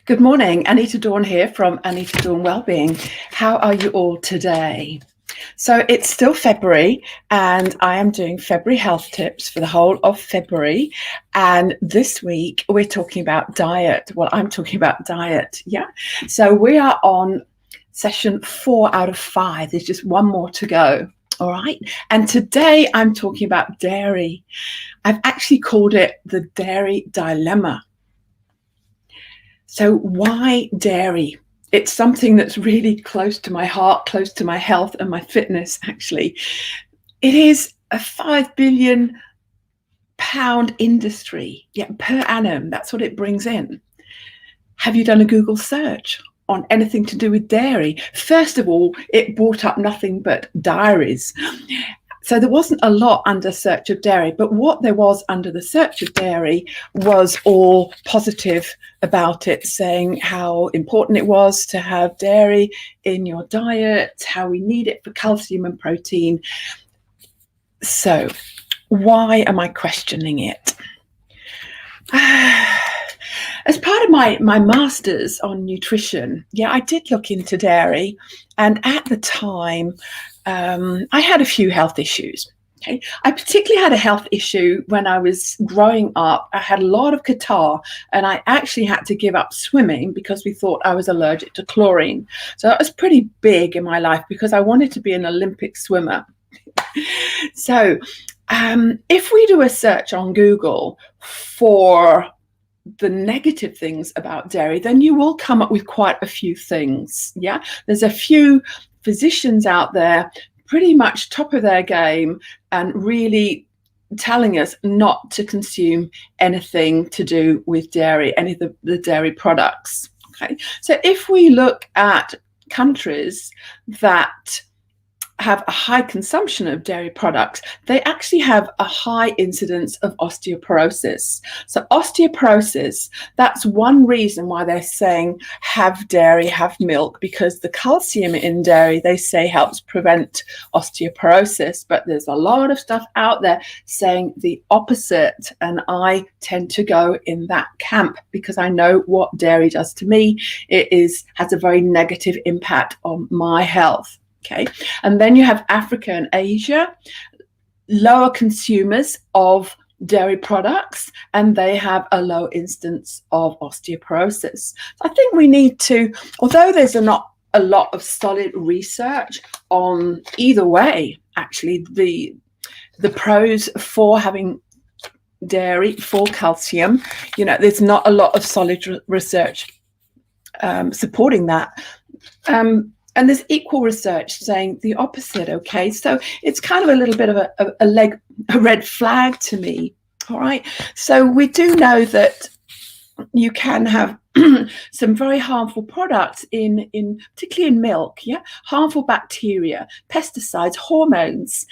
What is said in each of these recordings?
Good morning, Anita Dawn here from Anita Dawn Wellbeing. How are you all today? So it's still February and I am doing February health tips for the whole of February. And this week we're talking about diet. Well, I'm talking about diet. Yeah. So we are on session 4 out of 5. There's just one more to go. All right. And today I'm talking about dairy. I've actually called it the dairy dilemma. So why dairy? It's something that's really close to my heart, close to my health and my fitness, actually. It is a £5 billion industry, per annum. That's what it brings in. Have you done a Google search on anything to do with dairy? First of all, it brought up nothing but diaries. So there wasn't a lot under search of dairy, but what there was under the search of dairy was all positive about it, saying how important it was to have dairy in your diet, how we need it for calcium and protein. So why am I questioning it? As part of my master's on nutrition, I did look into dairy, and at the time, I had a few health issues. Okay, I particularly had a health issue when I was growing up. I had a lot of catarrh, and I actually had to give up swimming because we thought I was allergic to chlorine. So that was pretty big in my life because I wanted to be an Olympic swimmer. So if we do a search on Google for the negative things about dairy, then you will come up with quite a few things. Yeah, there's a few physicians out there pretty much top of their game and really telling us not to consume anything to do with dairy, any of the dairy products. Okay, so if we look at countries that have a high consumption of dairy products, they actually have a high incidence of osteoporosis. So osteoporosis, that's one reason why they're saying have dairy, have milk, because the calcium in dairy, they say, helps prevent osteoporosis. But there's a lot of stuff out there saying the opposite, and I tend to go in that camp because I know what dairy does to me. It has a very negative impact on my health. Okay, and then you have Africa and Asia, lower consumers of dairy products, and they have a low instance of osteoporosis. So I think we need to, although there's not a lot of solid research on either way, actually, the pros for having dairy for calcium, there's not a lot of solid research supporting that. And there's equal research saying the opposite, okay? So it's kind of a little bit of a red flag to me, all right? So we do know that you can have some very harmful products in particularly in milk, harmful bacteria, pesticides, hormones,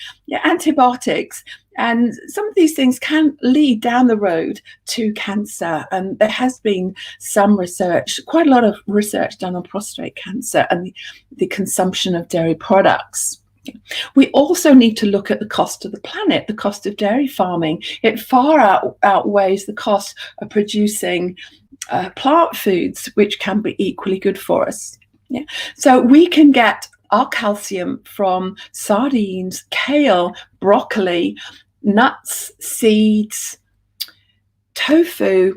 antibiotics, and some of these things can lead down the road to cancer. And there has been some research, quite a lot of research done on prostate cancer and the consumption of dairy products. We also need to look at the cost of the planet, the cost of dairy farming. It far outweighs the cost of producing plant foods, which can be equally good for us. So we can get our calcium from sardines, kale, broccoli, nuts, seeds, tofu,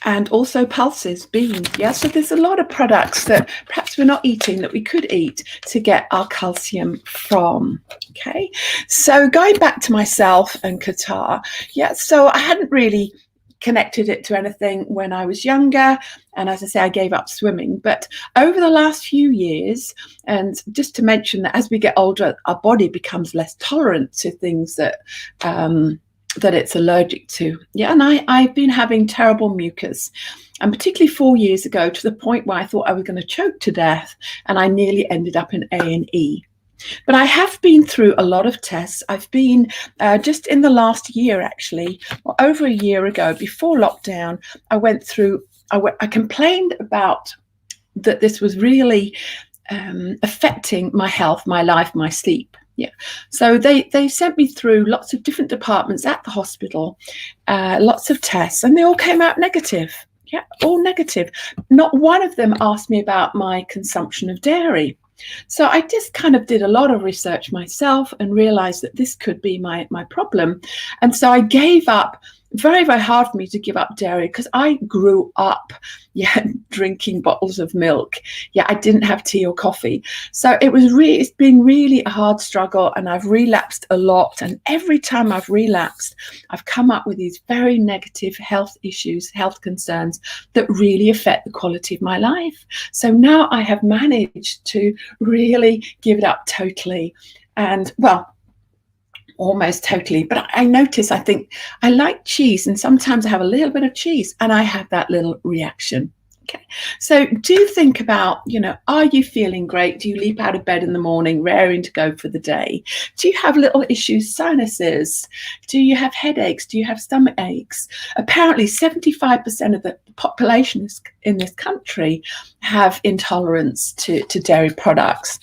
and also pulses, beans. So there's a lot of products that perhaps we're not eating that we could eat to get our calcium from. Okay, so going back to myself and catarrh, so I hadn't really connected it to anything when I was younger, and as I say, I gave up swimming. But over the last few years, and just to mention that as we get older, our body becomes less tolerant to things that it's allergic to. And I've been having terrible mucus, and particularly 4 years ago, to the point where I thought I was going to choke to death, and I nearly ended up in A&E. But I have been through a lot of tests. I've been just in the last year, actually, or over a year ago, before lockdown, I complained about that this was really affecting my health, my life, my sleep. So they sent me through lots of different departments at the hospital, lots of tests, and they all came out negative. Yeah, all negative. Not one of them asked me about my consumption of dairy. So I just kind of did a lot of research myself and realized that this could be my problem. And so I gave up. Very, very hard for me to give up dairy because I grew up, drinking bottles of milk. I didn't have tea or coffee. So it's been really a hard struggle, and I've relapsed a lot. And every time I've relapsed, I've come up with these very negative health issues, health concerns that really affect the quality of my life. So now I have managed to really give it up totally. And well, almost totally. But I notice, I think I like cheese, and sometimes I have a little bit of cheese and I have that little reaction. Okay. So do think about, are you feeling great? Do you leap out of bed in the morning, raring to go for the day? Do you have little issues, sinuses? Do you have headaches? Do you have stomach aches? Apparently 75% of the population in this country have intolerance to dairy products,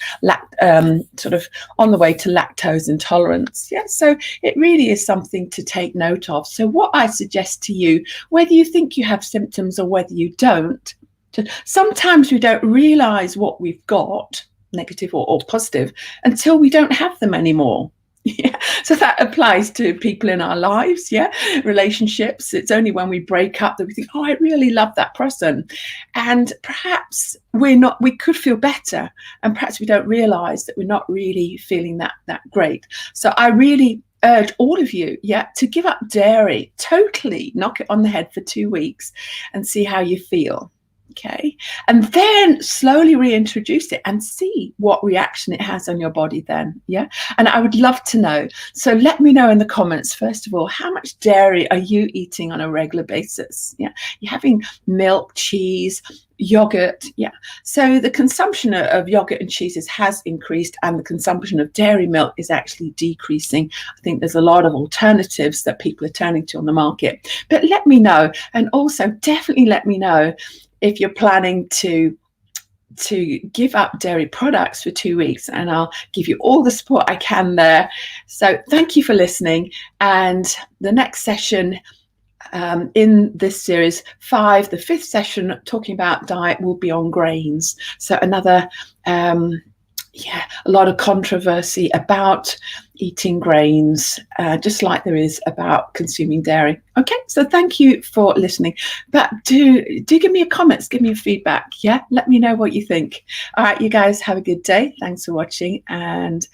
sort of on the way to lactose intolerance. So it really is something to take note of. So what I suggest to you, whether you think you have symptoms or whether you don't, sometimes we don't realize what we've got, negative or positive, until we don't have them anymore. So that applies to people in our lives, relationships. It's only when we break up that we think, I really love that person. And perhaps we could feel better, and perhaps we don't realize that we're not really feeling that great. So I really urge all of you, to give up dairy, totally knock it on the head for 2 weeks and see how you feel. Okay, and then slowly reintroduce it and see what reaction it has on your body then. And I would love to know. So let me know in the comments, first of all, how much dairy are you eating on a regular basis? You're having milk, cheese, yogurt. So the consumption of yogurt and cheeses has increased, and the consumption of dairy milk is actually decreasing. I think there's a lot of alternatives that people are turning to on the market. But let me know, and also definitely let me know if you're planning to give up dairy products for 2 weeks, and I'll give you all the support I can there. So thank you for listening. And the next session in this series 5, the 5th session talking about diet, will be on grains. So another a lot of controversy about eating grains, just like there is about consuming dairy. Okay, so thank you for listening. But do give me your comments, give me your feedback. Let me know what you think. All right, you guys have a good day. Thanks for watching, and